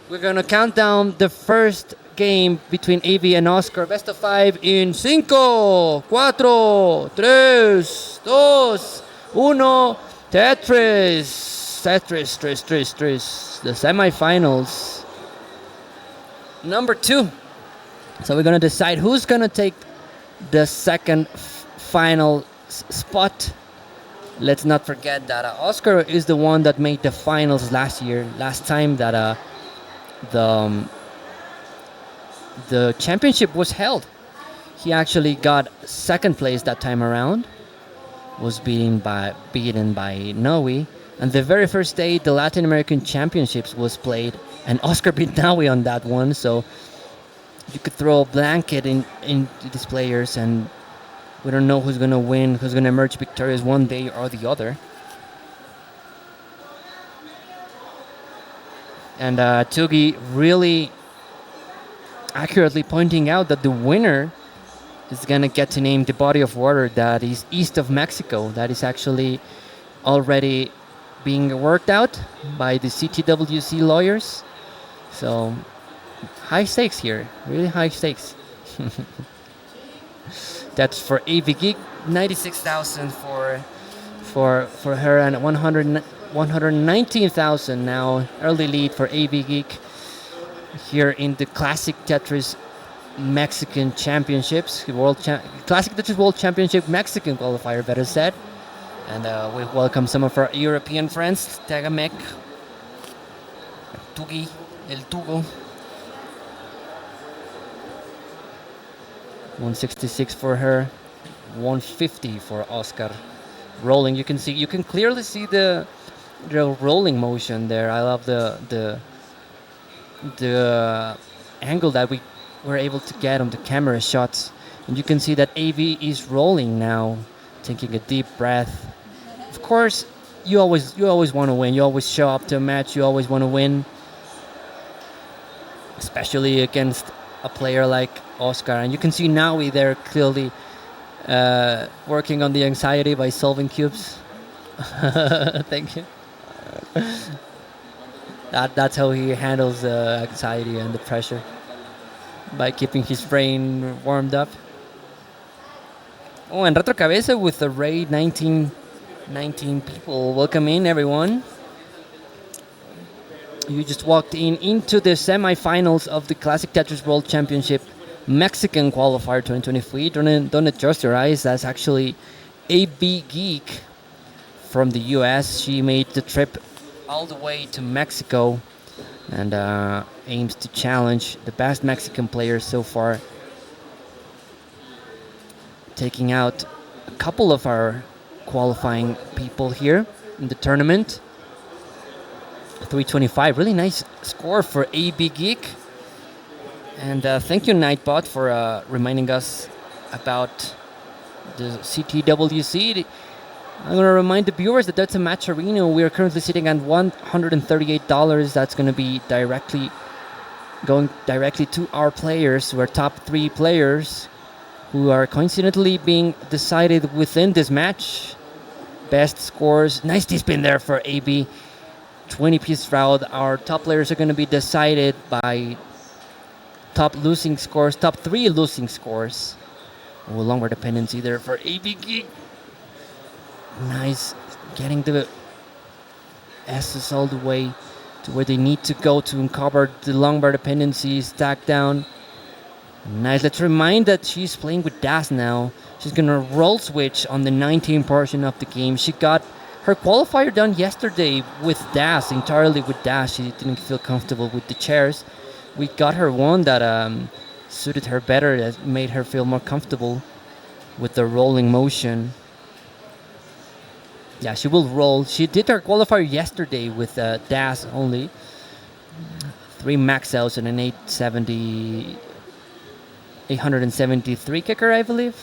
We're gonna count down the first game between AV and Oscar. Best of 5 in 5, 4, 3, 2, 1. Tetris. Tetris, Tris, Tris, Tris. The semifinals. Number 2. So we're gonna decide who's gonna take the second final spot. Let's not forget that Oscar is the one that made the finals last time that the the championship was held. He actually got second place that time around, was beaten by Noe, and the very first day the Latin American Championships was played, and Oscar beat Noe on that one. So you could throw a blanket in these players, and we don't know who's gonna win, who's gonna emerge victorious one day or the other. And Tugi really accurately pointing out that the winner is gonna get to name the body of water that is east of Mexico. That is actually already being worked out by the CTWC lawyers. So high stakes here, really high stakes. That's for AvGeek, 96,000 for her, and 119,000 now. Early lead for AvGeek here in the Classic Tetris Mexican Championships, Classic Tetris World Championship Mexican qualifier, better said. And we welcome some of our European friends, Tegamec, Tugi, El Tugo. 166 for her, 150 for Oscar. Rolling, you can clearly see the rolling motion there. I love the angle that we were able to get on the camera shots, and you can see that AV is rolling now, taking a deep breath. Of course, you always want to win. You always show up to a match. You always want to win, especially against a player like Oscar. And you can see now they're clearly working on the anxiety by solving cubes. Thank you. That's how he handles the anxiety and the pressure, by keeping his brain warmed up. Oh, and Retro Cabeza with the raid 19 people. Welcome in, everyone. You just walked into the semifinals of the Classic Tetris World Championship Mexican Qualifier 2023. Don't adjust your eyes. That's actually AvGeek from the US. She made the trip all the way to Mexico and aims to challenge the best Mexican players so far, taking out a couple of our qualifying people here in the tournament. 325, really nice score for AvGeek. And thank you, Nightbot, for reminding us about the CTWC. I'm going to remind the viewers that that's a match arena. We are currently sitting at $138. That's going to be going directly to our players, our top 3 players, who are coincidentally being decided within this match. Best scores. Nice D-spin there for AB. 20-piece round. Our top players are going to be decided by top 3 losing scores. Oh, longer dependency there for AvGeek. Nice, getting the S's all the way to where they need to go to uncover the long bar dependency, stack down. Nice, let's remind that she's playing with Das now. She's gonna roll switch on the 19 portion of the game. She got her qualifier done yesterday with Das, entirely with Das. She didn't feel comfortable with the chairs. We got her one that suited her better, that made her feel more comfortable with the rolling motion. Yeah, she will roll. She did her qualifier yesterday with Das only. 3 max outs and an 873 kicker, I believe,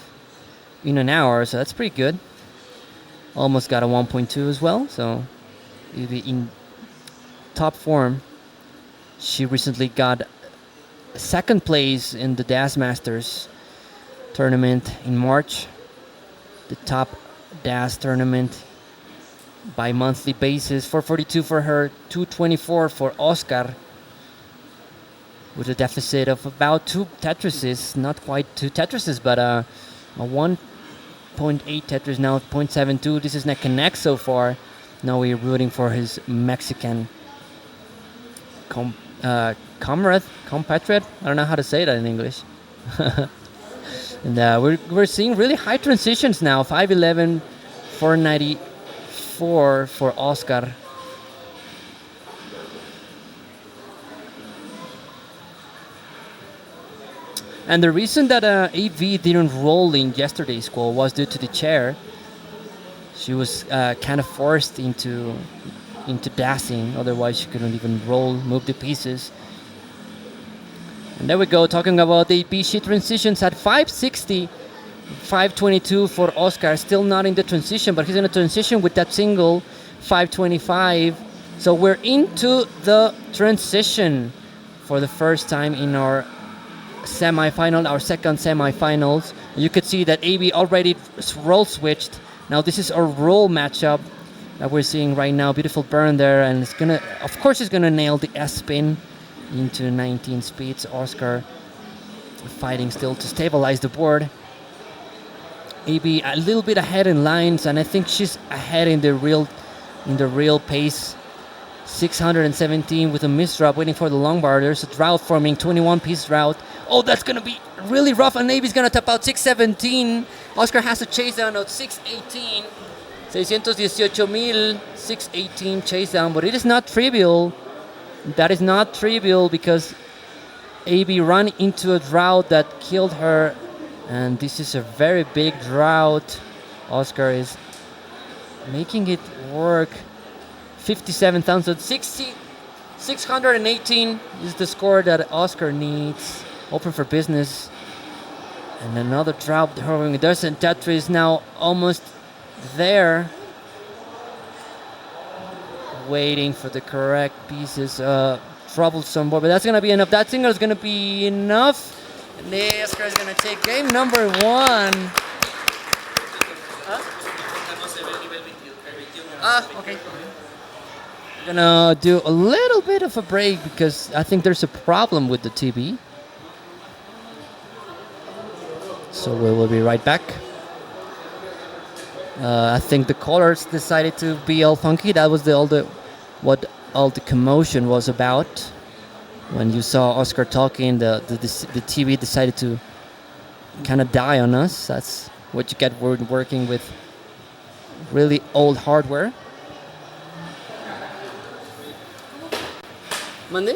in an hour. So that's pretty good. Almost got a 1.2 as well. So in top form. She recently got second place in the Das Masters tournament in March. The top Das tournament by monthly basis. 442 for her, 224 for Oscar. with a deficit of about 2 Tetrises, not quite 2 Tetrises, but a 1.8 Tetris, now 0.72. This is neck and neck so far. Now we're rooting for his Mexican compatriot. I don't know how to say that in English. And we're seeing really high transitions now. 511, 494 for Oscar. And the reason that AV didn't roll in yesterday's call was due to the chair. She was kind of forced into dancing. Otherwise, she couldn't even roll, move the pieces. And there we go, talking about the BC transitions at 560, 522 for Oscar. Still not in the transition, but he's in a transition with that single, 525. So we're into the transition for the first time in our semifinal, our second semifinals. You could see that AB already roll switched. Now this is our roll matchup that we're seeing right now. Beautiful burn there, and it's gonna, of course, it's gonna nail the S spin into 19 speeds. Oscar fighting still to stabilize the board. AB a little bit ahead in lines, and I think she's ahead in the real pace. 617 with a misdrop, waiting for the long bar. There's a drought forming, 21-piece drought. Oh, that's gonna be really rough, and AB's gonna tap out 617. Oscar has to chase down at 618. 618,000, 618 chase down, but it is not trivial. That is not trivial because AB ran into a drought that killed her, and this is a very big drought. Oscar is making it work. 57,000, 618 is the score that Oscar needs. Open for business. And another drought hovering. There's a Tetris now almost there. Waiting for the correct pieces. Troublesome board, but that's going to be enough. That single is going to be enough. And Oscar is going to take game number 1. Okay. We're gonna do a little bit of a break because I think there's a problem with the TV. So we will be right back. I think the callers decided to be all funky. That was what all the commotion was about. When you saw Oscar talking, the TV decided to kind of die on us. That's what you get working with really old hardware. ¿Mande?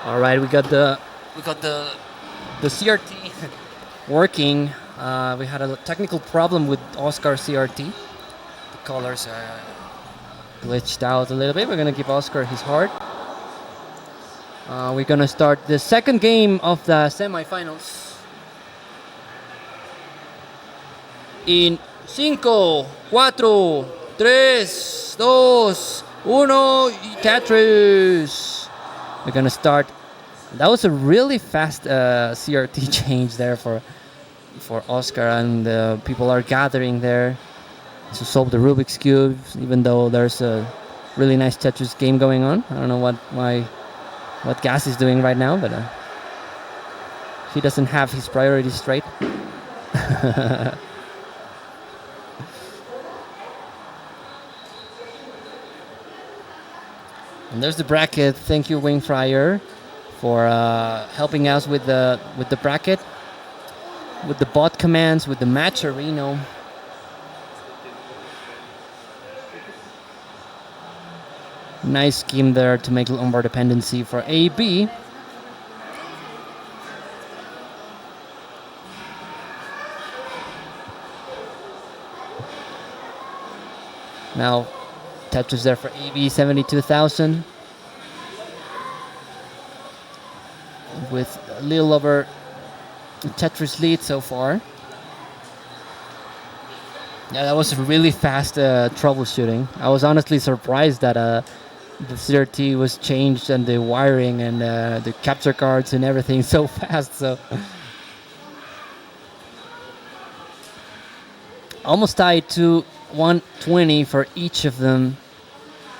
All right, we got the CRT working. We had a technical problem with Oscar CRT. The colors glitched out a little bit. We're gonna give Oscar his heart. We're gonna start the second game of the semifinals. In 5, 4, 3, 2, 1, Tetris. We're gonna start. That was a really fast CRT change there for Oscar, and people are gathering there to solve the Rubik's Cube, even though there's a really nice Tetris game going on. I don't know what Gas is doing right now, but he doesn't have his priorities straight. And there's the bracket. Thank you, Wayne Fryer, for helping us with the bracket, with the bot commands, with the match arena. Nice scheme there to make lumbar dependency for AB. Now Tetris there for AB, 72,000. With a little over Tetris lead so far. Yeah, that was really fast troubleshooting. I was honestly surprised that the CRT was changed and the wiring and the capture cards and everything so fast. So almost tied to 120 for each of them.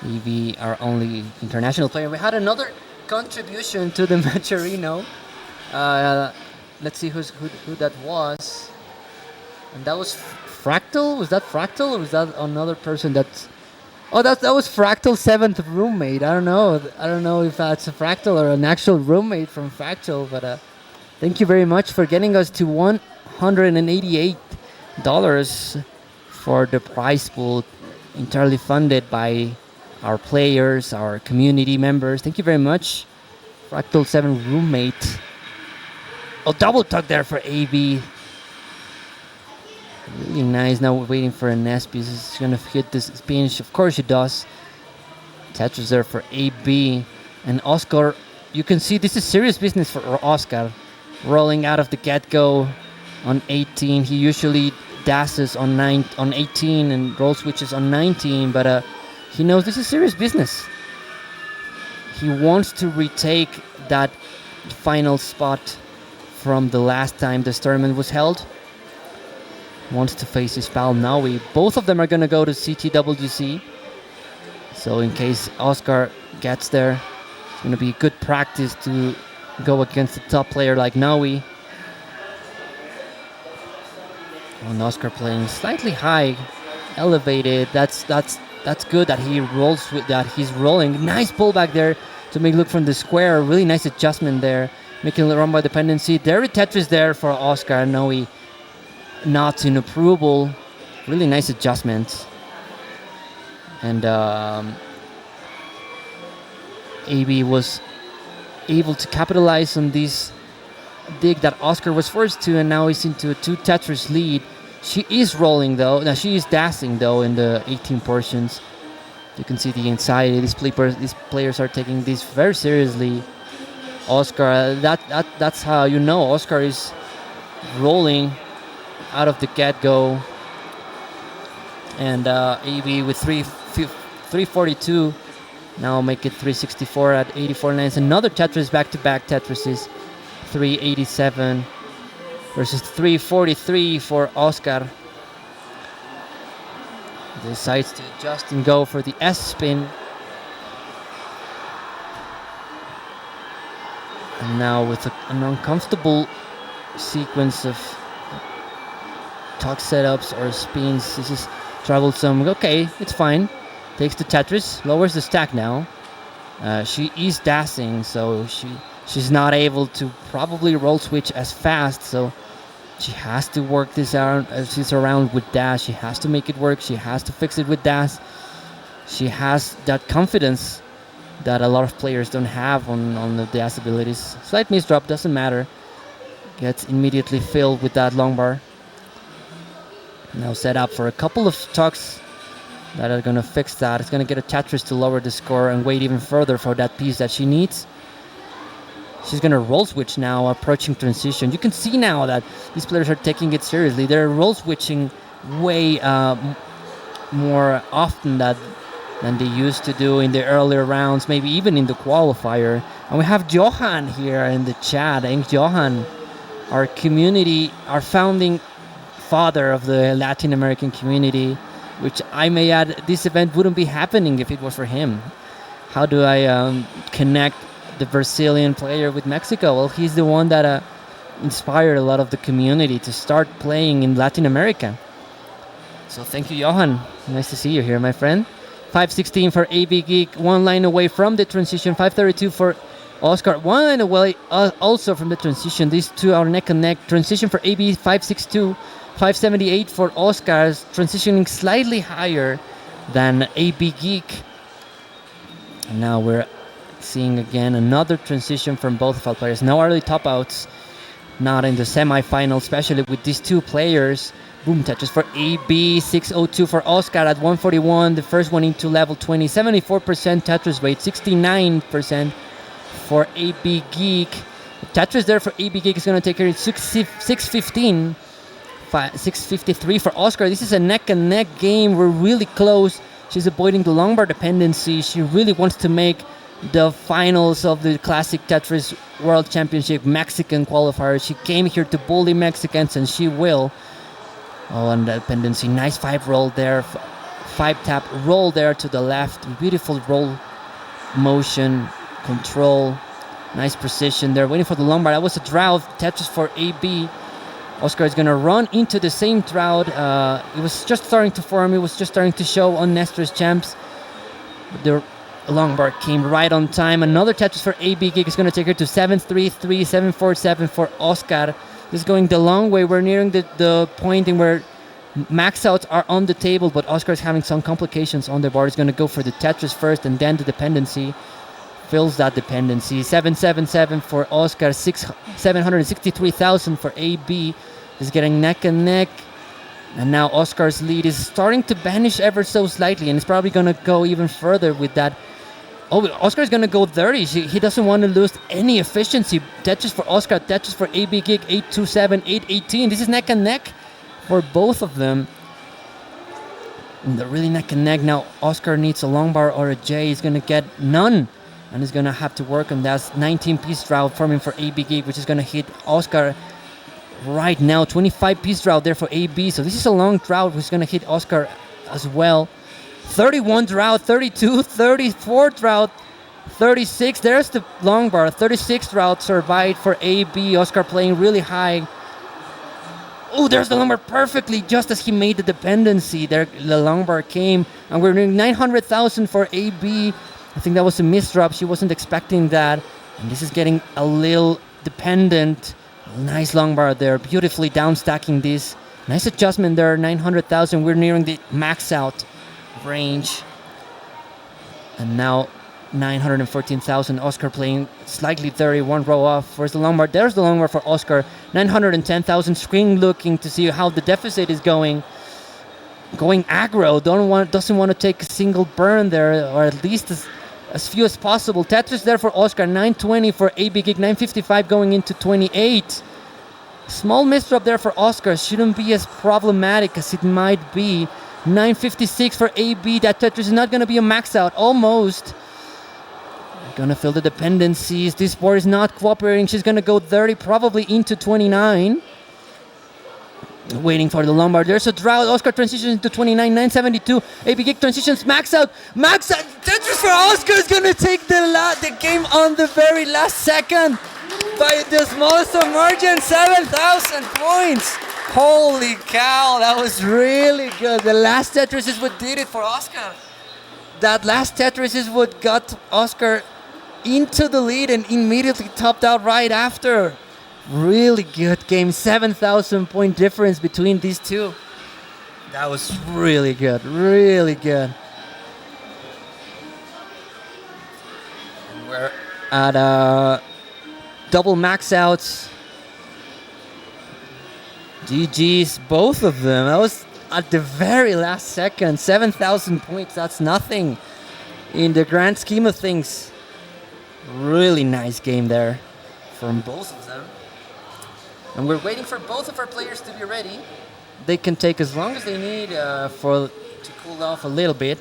EV, our only international player. We had another contribution to the Matcherino. Let's see who that was. And that was Fractal. Was that Fractal, or was that another person? That was Fractal's 7th roommate. I don't know if that's a Fractal or an actual roommate from Fractal. But thank you very much for getting us to $188 for the prize pool, entirely funded by our players, our community members. Thank you very much. Fractal 7 roommate. Oh, double tug there for AB. Really nice. Now we're waiting for an S piece. It's going to hit this pinch. Of course it does. Tetris there for AB. And Oscar, you can see this is serious business for Oscar. Rolling out of the get-go on 18. He usually dashes on 18 and roll switches on 19, but he knows this is serious business. He wants to retake that final spot from the last time this tournament was held. Wants to face his pal Naui. Both of them are going to go to CTWC. So in case Oscar gets there, it's going to be good practice to go against a top player like Naui. And Oscar playing slightly high, elevated. That's good that he rolls with that. He's rolling. Nice pullback there to make look from the square. Really nice adjustment there, making a run by dependency. There is Tetris there for Oscar. Naui not in approval. Really nice adjustment. And AB was able to capitalize on this dig that Oscar was forced to, and now he's into a 2 Tetris lead. She is rolling though. Now she is dashing though in the 18 portions. You can see the anxiety. These players are taking this very seriously. Oscar, that's how you know Oscar is rolling out of the get-go. And AB with 342. Now make it 364 at 84 lines. Another Tetris, back-to-back Tetrises. 387 versus 343 for Oscar. Decides to adjust and go for the S spin. And now with an uncomfortable sequence of tuck setups or spins. This is troublesome. Okay, it's fine. Takes the Tetris, lowers the stack now. She is dashing, so she's not able to probably roll switch as fast. So She has to work this around with dash. She has to make it work. She has to fix it with dash. She has that confidence that a lot of players don't have on the dash abilities. Slight misdrop, doesn't matter. Gets immediately filled with that long bar. Now set up for a couple of tucks that are going to fix that. It's going to get a Tetris to lower the score and wait even further for that piece that she needs. She's going to roll switch now, approaching transition. You can see now that these players are taking it seriously. They're roll switching way more often than they used to do in the earlier rounds, maybe even in the qualifier. And we have Johan here in the chat. And Johan, our community, our founding father of the Latin American community, which I may add, this event wouldn't be happening if it was for him. How do I connect the Brazilian player with Mexico? Well, he's the one that inspired a lot of the community to start playing in Latin America. So thank you, Johan. Nice to see you here, my friend. 5:16 for AvGeek, 1 line away from the transition. 5:32 for Oscar, 1 line away also from the transition. These two are neck and neck. Transition for AB 5:62, 5:78 for Oscar's, transitioning slightly higher than AvGeek. And now we're seeing again another transition from both of our players. No early top outs, not in the semifinal, especially with these two players. Boom touches for AB, 6:02 for Oscar at 141. The first one into level 20, 74% Tetris rate, 69% for AvGeek. Tetris there for AvGeek is going to take her 6:15, 6:53 for Oscar. This is a neck and neck game. We're really close. She's avoiding the long bar dependency. She really wants to make the finals of the Classic Tetris World Championship Mexican qualifier. She came here to bully Mexicans, and she will. Oh, and the dependency. Nice 5 roll there. 5 tap roll there to the left. Beautiful roll motion, control. Nice precision there. Waiting for the long bar. That was a drought. Tetris for AB. Oscar is going to run into the same drought. It was just starting to form. It was just starting to show on Nestor's champs. The long bar came right on time. Another Tetris for AvGeek is going to take her to 7-3-3, 7-4-7 for Oscar. This is going the long way. We're nearing the point in where max outs are on the table, but Oscar is having some complications on the board. He's going to go for the Tetris first and then the dependency. Fills that dependency. 7-7-7 for Oscar, 763,000 for AB. Is getting neck and neck. And now Oscar's lead is starting to vanish ever so slightly, and it's probably going to go even further with that. Oh, Oscar's going to go 30. He doesn't want to lose any efficiency. Tetris for Oscar, Tetris for AvGeek, 8-2-7, 8-18. This is neck and neck for both of them. And they're really neck and neck. Now Oscar needs a long bar or a J. He's going to get none. And he's going to have to work on that 19-piece drought forming for AvGeek, which is going to hit Oscar right now. 25-piece drought there for AB. So this is a long drought, which is going to hit Oscar as well. 31 drought, 32, 34 drought, 36. There's the long bar. 36 drought survived for AB. Oscar playing really high. Oh, there's the long bar perfectly, just as he made the dependency. There, the long bar came, and we're doing 900,000 for AB. I think that was a misdrop. She wasn't expecting that. And this is getting a little dependent. Nice long bar there. Beautifully down stacking this. Nice adjustment there. 900,000. We're nearing the max out range. And now 914,000. Oscar playing slightly 31 row off. Where's the long bar? There's the long bar for Oscar. 910,000. Screen looking to see how the deficit is going. Going aggro. Doesn't want to take a single burn there, or at least as few as possible. Tetris there for Oscar. 920 for AvGeek. 955 going into 28. Small misdrop there for Oscar. Shouldn't be as problematic as it might be. 956 for AB. That Tetris is not going to be a max out. Almost. Gonna fill the dependencies. This board is not cooperating. She's gonna go 30, probably into 29. Waiting for the long bar. There's a drought. Oscar transitions into 29. 972. AvGeek transitions max out. Max out. Tetris for Oscar is gonna take the game on the very last second by the smallest of margin. 7,000 points. Holy cow, that was really good. The last Tetris is what did it for Oscar. That last Tetris is what got Oscar into the lead and immediately topped out right after. Really good game. 7,000 point difference between these two. That was really good. Really good. And we're at double max outs. GG's, both of them. That was at the very last second. 7,000 points. That's nothing in the grand scheme of things. Really nice game there from both of them. And we're waiting for both of our players to be ready. They can take as long as they need to cool off a little bit.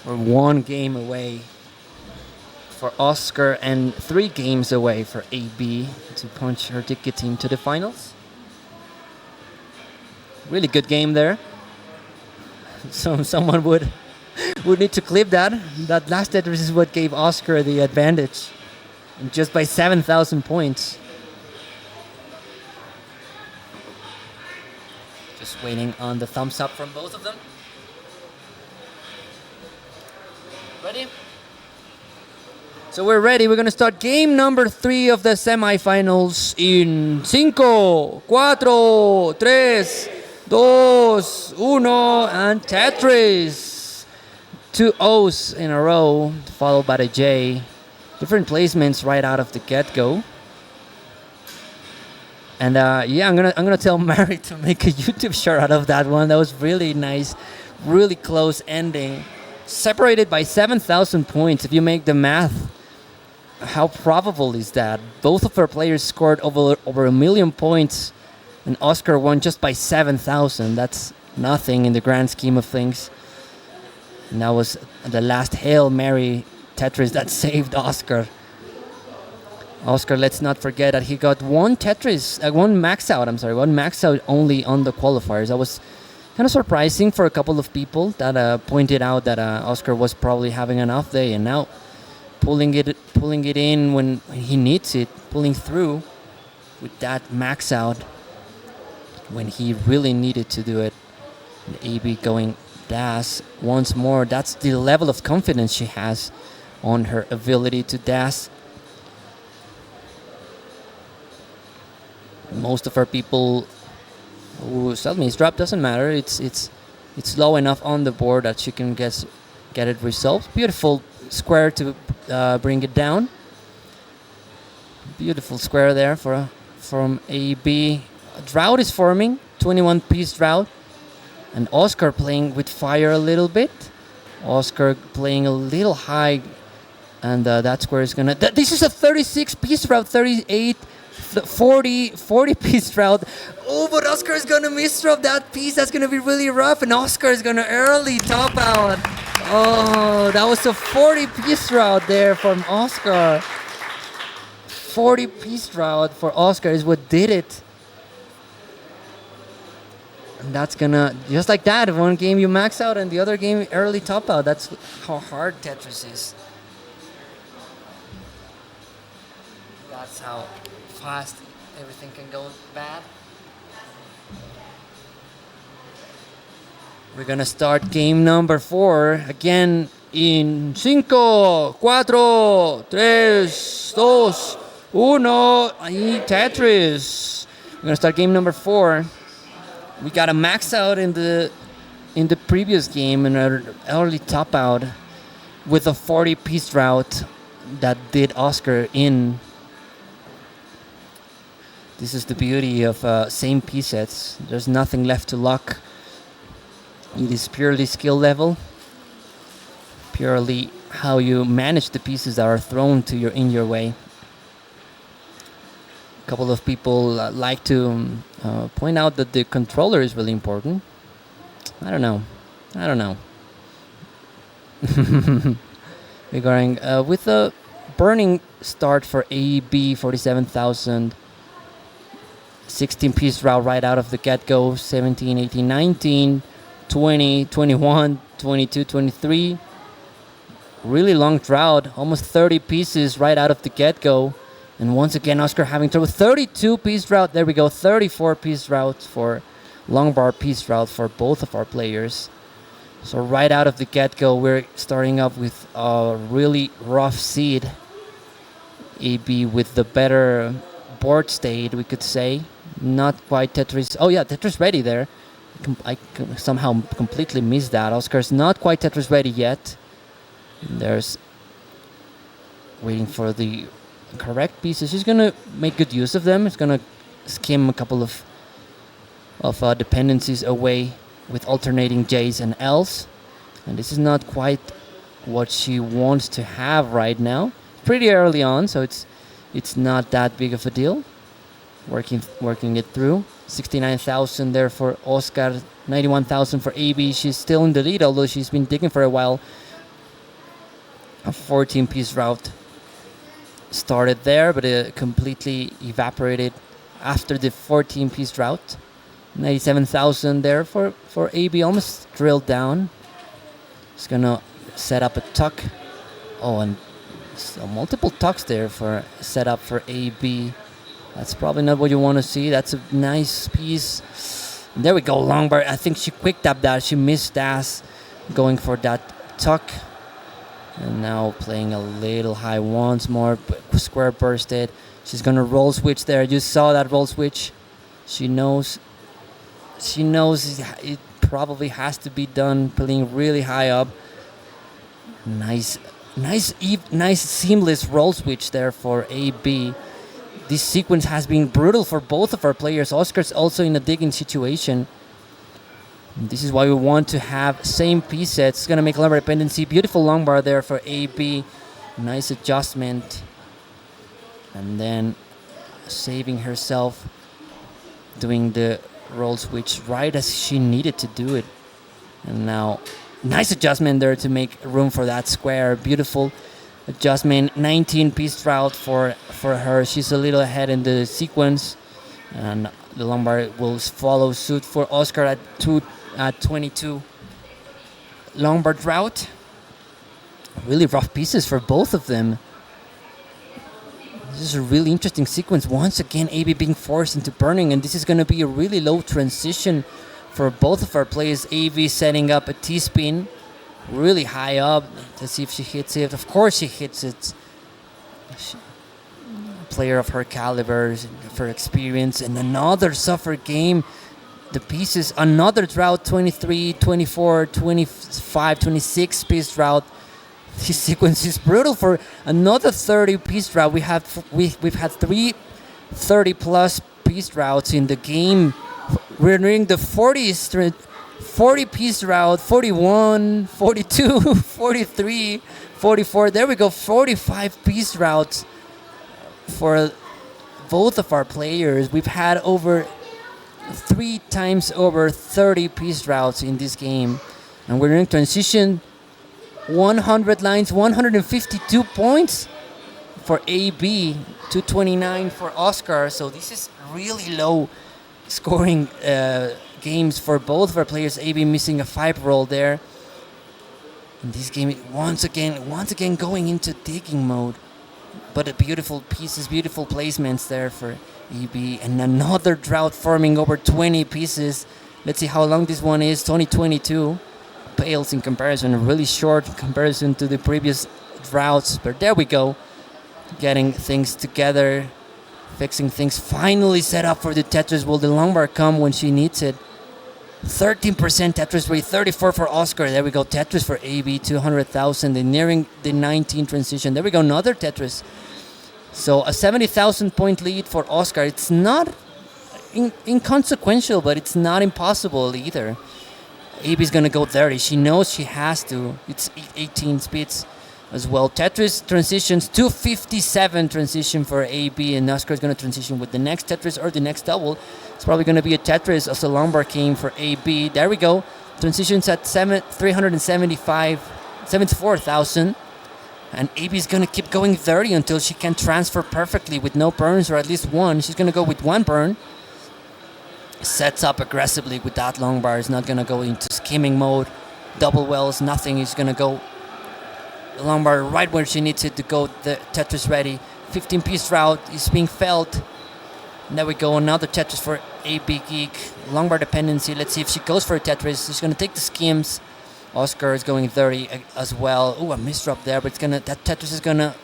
We're 1 game away for Oscar and 3 games away for AB to punch her ticket into the finals. Really good game there. So someone would need to clip that. That last Tetris is what gave Oscar the advantage. And just by 7,000 points. Just waiting on the thumbs up from both of them. Ready? So we're ready. We're going to start game number 3 of the semifinals in 5, 4, 3, 2, 1, and Tetris. 2 O's in a row, followed by the J. Different placements right out of the get-go. And yeah, I'm gonna tell Mary to make a YouTube short out of that one. That was really nice, really close ending. Separated by 7,000 points. If you make the math, how probable is that? Both of our players scored over 1 million points, and Oscar won just by 7,000. That's nothing in the grand scheme of things. And that was the last Hail Mary Tetris that saved Oscar. Oscar, let's not forget that he got one max out only on the qualifiers. That was kind of surprising for a couple of people that pointed out that Oscar was probably having an off day, and now pulling it in when he needs it, pulling through with that max out when he really needed to do it. And AB going dash once more. That's the level of confidence she has on her ability to dash. Most of our people who tell me his drop doesn't matter. It's low enough on the board that she can get it resolved. Beautiful square to bring it down. Beautiful square there from AB. A drought is forming, 21-piece drought. And Oscar playing with fire a little bit. Oscar playing a little high. And that square is gonna... This is a 36-piece drought, 38, 40-piece drought. Oh, but Oscar is gonna misdrop that piece. That's gonna be really rough. And Oscar is gonna early top out. Oh, that was a 40-piece drought there from Oscar. 40-piece drought for Oscar is what did it. And that's gonna, just like that, one game you max out and the other game early top out. That's how hard Tetris is. That's how fast everything can go bad. We're gonna start game number 4 again in 5, 4, 3, 2, 1, y Tetris. We're gonna start game number 4. We got a max out in the previous game and an early top out with a 40-piece drought that did Oscar in. This is the beauty of same piece sets. There's nothing left to luck. It is purely skill level, purely how you manage the pieces that are thrown to in your way. A couple of people like to point out that the controller is really important. I don't know. We're going with a burning start for AB 47,000. 16-piece route right out of the get-go. 17, 18, 19, 20, 21, 22, 23. Really long drought. Almost 30 pieces right out of the get-go. And once again, Oscar having trouble. 32-piece drought. There we go. 34-piece drought for long bar piece drought for both of our players. So right out of the get-go, we're starting up with a really rough seed. AB with the better board state, we could say. Not quite Tetris. Oh yeah, Tetris ready there. I somehow completely missed that. Oscar's not quite Tetris ready yet. There's waiting for the correct pieces. She's gonna make good use of them. It's gonna skim a couple of dependencies away with alternating J's and L's. And this is not quite what she wants to have right now. Pretty early on, so it's not that big of a deal. Working it through. 69,000 there for Oscar, 91,000 for AB. She's still in the lead, although she's been digging for a while. A 14-piece route started there, but it completely evaporated after the 14-piece route. 97,000 there for AB, almost drilled down. It's gonna set up a tuck. Oh, and so multiple tucks there for setup for AB. That's probably not what you want to see. That's a nice piece. And there we go, long bar. I think she quick tapped that. She missed that, going for that tuck. And now playing a little high once more. Square bursted. She's gonna roll switch there. You saw that roll switch. She knows it probably has to be done playing really high up. Nice seamless roll switch there for AB. This sequence has been brutal for both of our players. Oscar's also in a digging situation. And this is why we want to have same piece sets. It's gonna make a lumbar dependency. Beautiful long bar there for AB. Nice adjustment. And then saving herself, doing the roll switch right as she needed to do it. And now nice adjustment there to make room for that square. Beautiful adjustment. 19-piece route for her. She's a little ahead in the sequence, and the lumbar will follow suit for Oscar at 22. Lombard route. Really rough pieces for both of them. This is a really interesting sequence. Once again, AB being forced into burning, and this is going to be a really low transition for both of our players. AB setting up a T-spin really high up to see if she hits it. Of course she hits it. Player of her caliber, of her experience, and another suffer game. The pieces, another drought, 23, 24, 25, 26 piece drought. This sequence is brutal for another 30-piece drought. We've had 3 30-plus piece droughts in the game. We're nearing the 40-piece route, 41, 42, 43, 44. There we go, 45-piece routes for both of our players. We've had over 3 times over 30-piece routes in this game. And we're in transition. 100 lines, 152 points for AB, 229 for Oscar. So this is really low scoring games for both of our players. AB missing a 5 roll there. And this game once again going into digging mode. But a beautiful pieces, beautiful placements there for AB. And another drought forming over 20 pieces. Let's see how long this one is. 2022. Pales in comparison, really short in comparison to the previous droughts. But there we go. Getting things together. Fixing things. Finally set up for the Tetris. Will the long bar come when she needs it? 13% Tetris rate, 34 for Oscar. There we go. Tetris for AB, 200,000. They're nearing the 19 transition. There we go. Another Tetris. So a 70,000 point lead for Oscar. It's not inconsequential, but it's not impossible either. AB's going to go 30. She knows she has to. It's 18 speeds as well. Tetris transitions, 257 transition for AB, and Oscar is going to transition with the next Tetris or the next double. It's probably going to be a Tetris as a lumbar came for AB. There we go. Transitions at 74,000. And AB is going to keep going 30 until she can transfer perfectly with no burns, or at least one. She's going to go with 1 burn. Sets up aggressively with that long bar. Is not going to go into skimming mode. Double wells, nothing. He's going to go long bar right where she needs it to go. The Tetris ready. 15-piece route is being felt. And there we go. Another Tetris for AvGeek. Long bar dependency. Let's see if she goes for a Tetris. She's going to take the skims. Oscar is going 30 as well. Ooh, a misdrop there, but that Tetris is gonna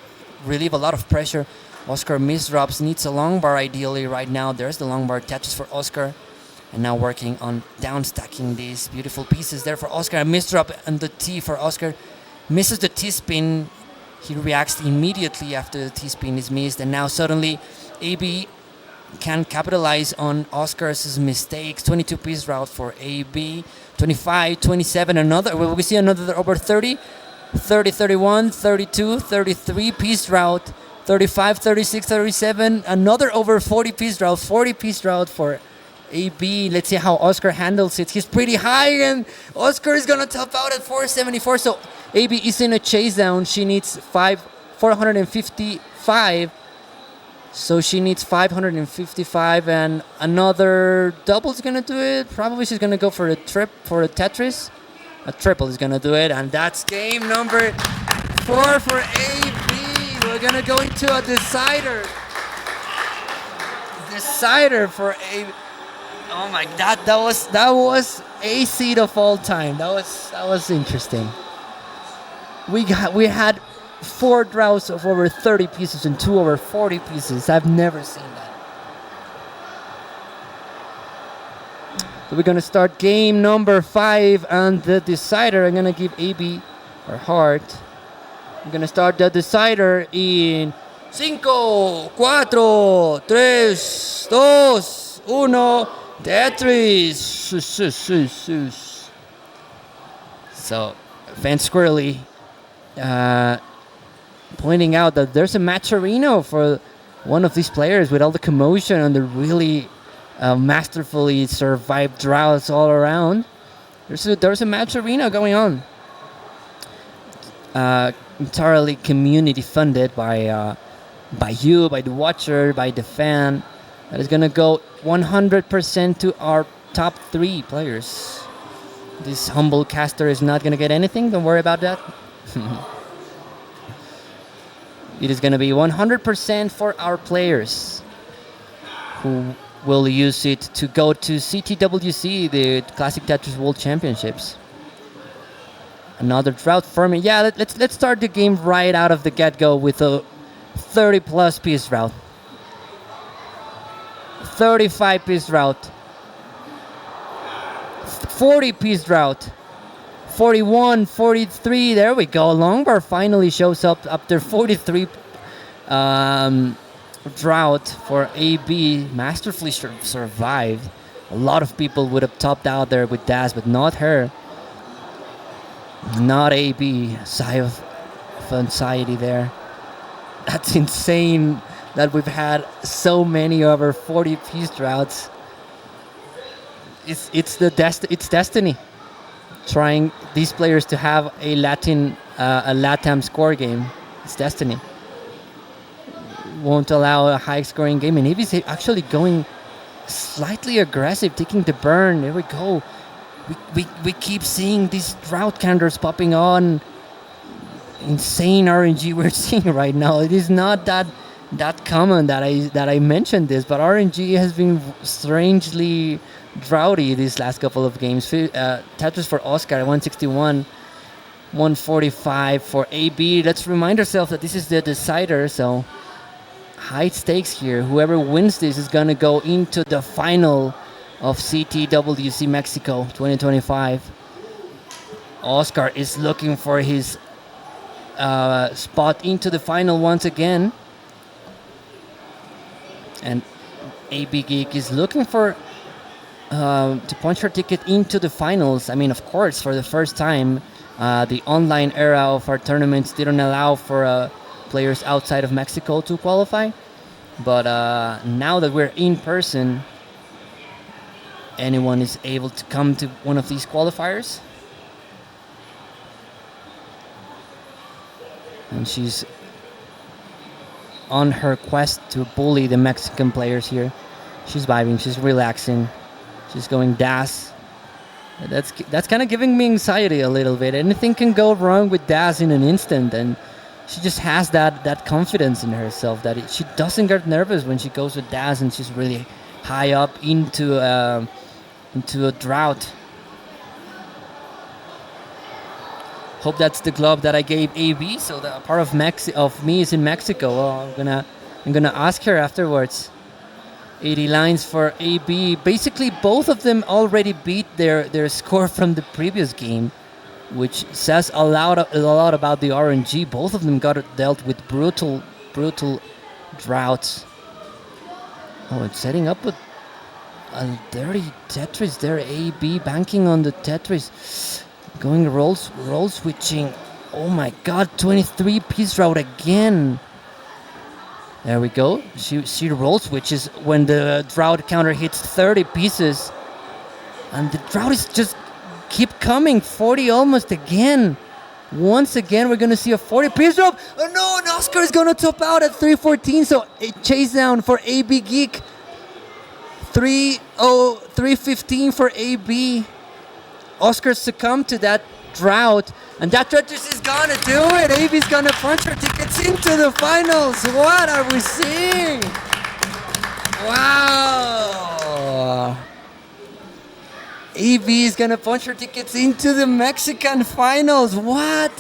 relieve a lot of pressure. Oscar misdrops, needs a long bar ideally right now. There's the long bar Tetris for Oscar. And now working on down stacking these beautiful pieces there for Oscar. A misdrop and the T for Oscar. Misses the T-spin. He reacts immediately after the T-spin is missed. And now suddenly AB can capitalize on Oscar's mistakes. 22 piece route for AB. 25, 27, another. We see another over 30. 30, 31, 32, 33 piece route. 35, 36, 37. Another over 40 piece route. 40 piece route for AB. Let's see how Oscar handles it. He's pretty high, and Oscar is gonna top out at 474. So AB is in a chase down. She needs 455. So she needs 555, and another double is gonna do it. Probably she's gonna go for a Tetris. A triple is gonna do it, and that's game number 4 for AB. We're gonna go into a decider. Decider for AB. Oh my! That was a seed of all time. That was interesting. We had 4 draws of over 30 pieces and 2 over 40 pieces. I've never seen that. So we're gonna start game number 5 and the decider. I'm gonna give AB her heart. I'm gonna start the decider in 5, 4, 3, 2, 1. Tetris. So, Fan Squirrely pointing out that there's a matcherino for one of these players with all the commotion and the really masterfully survived droughts all around. There's a matcherino going on. Entirely community funded by you, by the watcher, by the fan. That is going to go 100% to our top 3 players. This humble caster is not going to get anything. Don't worry about that. It is going to be 100% for our players who will use it to go to CTWC, the Classic Tetris World Championships. Another drought for me. Yeah, let's start the game right out of the get-go with a 30-plus piece route. 35 piece route, 40 piece route, 41, 43. There we go. Long bar finally shows up after 43 drought for AB. Masterfully survived. A lot of people would have topped out there with Daz, but not her. Not AB. Sigh of anxiety there. That's insane. That we've had so many over 40 piece droughts. It's destiny. Trying these players to have a LATAM score game. It's destiny. Won't allow a high scoring game, and Avi's actually going slightly aggressive, taking the burn. There we go. We keep seeing these drought counters popping on. Insane RNG we're seeing right now. It is not that common that I mentioned this, but RNG has been strangely droughty these last couple of games. Tetris for Oscar at 161, 145 for AB. Let's remind ourselves that this is the decider, so high stakes here. Whoever wins this is gonna go into the final of CTWC Mexico 2025. Oscar is looking for his spot into the final once again. And AvGeek is looking for to punch her ticket into the finals. I mean, of course, for the first time, the online era of our tournaments didn't allow for players outside of Mexico to qualify. But now that we're in person, anyone is able to come to one of these qualifiers. And she's on her quest to bully the Mexican players here. She's vibing, she's relaxing, she's going Daz. That's kind of giving me anxiety a little bit. Anything can go wrong with Daz in an instant, and she just has that confidence in herself that she doesn't get nervous when she goes with Daz, and she's really high up into a drought. Hope that's the glove that I gave AB. So the part of me is in Mexico. Well, I'm gonna ask her afterwards. 80 lines for AB. Basically, both of them already beat their score from the previous game, which says a lot about the RNG. Both of them got dealt with brutal droughts. Oh, it's setting up a dirty Tetris there. AB banking on the Tetris, going roll switching. Oh my God, 23 piece route again. There we go. She roll switches when the drought counter hits 30 pieces, and the drought is just keep coming. 40 almost again. Once again, we're gonna see a 40-piece drop. Oh no, and Oscar is gonna top out at 314. So a chase down for AvGeek. 315 for AB. Oscar succumbed to that drought, and that Tetris is gonna do it. AB's gonna punch her tickets into the finals. What are we seeing? Wow. AB is gonna punch her tickets into the Mexican finals. What?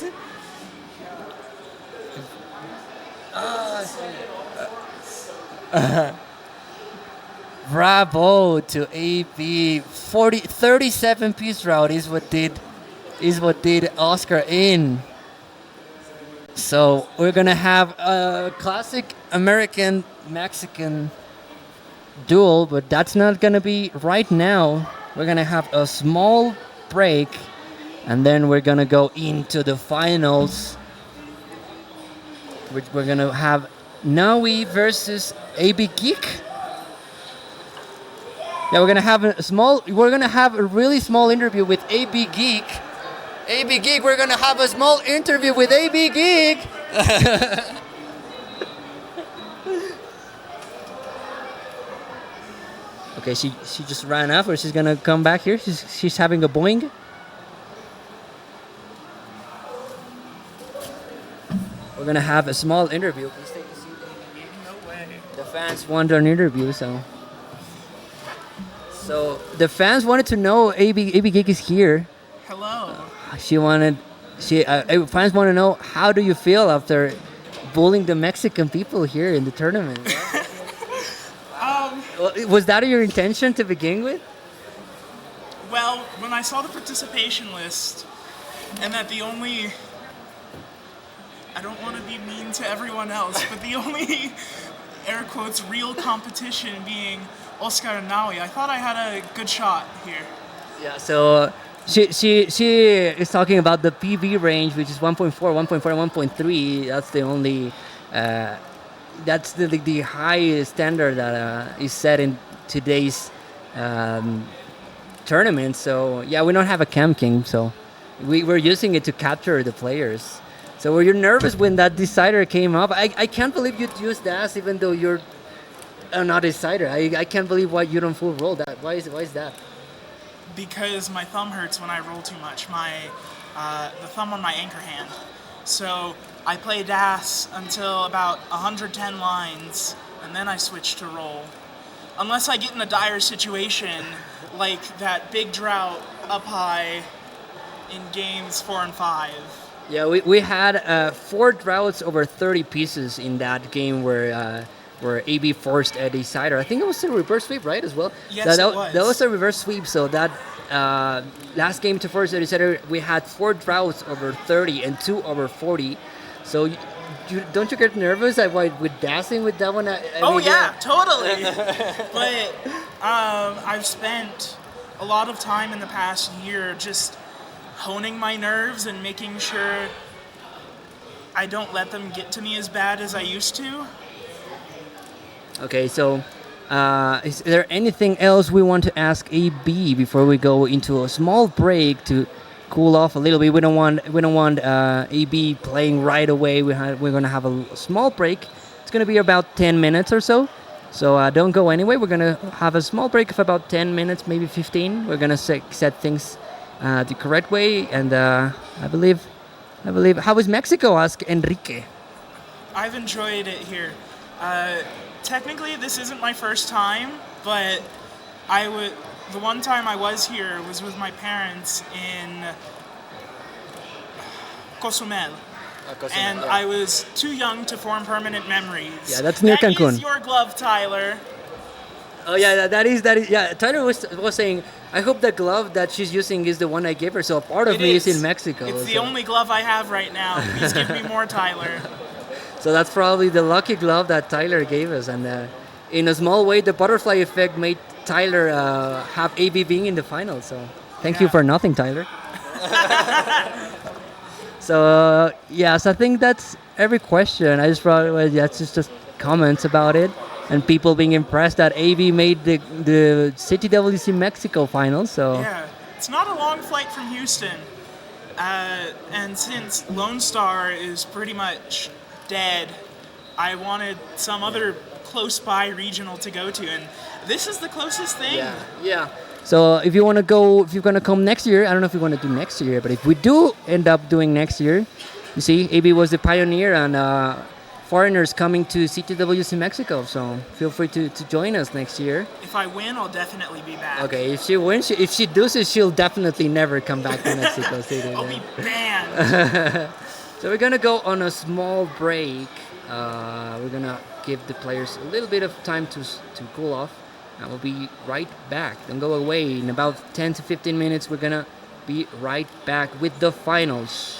Bravo to AB. 37 piece route is what did Oscar in. So we're gonna have a classic American Mexican duel, but that's not gonna be right now. We're gonna have a small break, and then we're gonna go into the finals. We're gonna have Naui versus AvGeek. Yeah, we're gonna have a really small interview with AvGeek. AvGeek, we're gonna have a small interview with AvGeek. Okay, she just ran off, or she's gonna come back here. She's having a boing. We're gonna have a small interview. Please take a seat. No way. The fans want an interview, so the fans wanted to know AvGeek is here. Hello. Fans want to know, how do you feel after bullying the Mexican people here in the tournament? Was that your intention to begin with? Well, when I saw the participation list, and that I don't want to be mean to everyone else, but the only, air quotes, real competition being Oscar and Naui, I thought I had a good shot here. Yeah, so she is talking about the PV range, which is 1.4, 1.4, 1.3. That's the only, that's the highest standard that is set in today's tournament. So yeah, we don't have a Cam King, so we're using it to capture the players. So were you nervous when that decider came up? I can't believe you'd use DAS even though you're not a decider. I can't believe why you don't full roll that. Why is that? Because my thumb hurts when I roll too much. The thumb on my anchor hand. So I play DAS until about 110 lines, and then I switch to roll. Unless I get in a dire situation, like that big drought up high in games 4 and 5. Yeah, we had 4 droughts over 30 pieces in that game where AB forced a decider. I think it was a reverse sweep, right, as well? Yes, it was. That was a reverse sweep, so that last game to force a decider, we had 4 droughts over 30 and 2 over 40. So don't you get nervous with dancing with that one? Totally. But I've spent a lot of time in the past year just honing my nerves and making sure I don't let them get to me as bad as I used to. Okay, so is there anything else we want to ask AB before we go into a small break to cool off a little bit? We don't want AB playing right away. We're gonna have a small break. It's gonna be about 10 minutes or so. So don't go anywhere. We're gonna have a small break of about 10 minutes, maybe 15. We're gonna set things the correct way, and I believe. How was Mexico? Ask Enrique. I've enjoyed it here. Technically, this isn't my first time, but the one time I was here was with my parents in Cozumel. And I was too young to form permanent memories. Yeah, that's near Cancun. That is your glove, Tyler. Oh yeah, that is. Yeah, Tyler was saying, I hope the glove that she's using is the one I gave her. So a part of me is in Mexico. It's the only glove I have right now. Please give me more, Tyler. So that's probably the lucky glove that Tyler gave us. And in a small way, the butterfly effect made Tyler have AV being in the final. So thank you for nothing, Tyler. So yes, I think that's every question. I just brought that's just comments about it, and people being impressed that AV made the CTWC Mexico final. So yeah, it's not a long flight from Houston, and since Lone Star is pretty much dead, I wanted some other close by regional to go to, and this is the closest thing. Yeah. So if you're gonna come next year, I don't know if we want to do next year, but if we do end up doing next year, you see, AB was the pioneer on foreigners coming to CTWC Mexico. So feel free to join us next year. If I win, I'll definitely be back. Okay, if she wins, if she loses, she'll definitely never come back to Mexico City. I'll be banned. So we're gonna go on a small break. We're gonna give the players a little bit of time to cool off. And we'll be right back. Don't go away. In about 10 to 15 minutes, we're gonna be right back with the finals.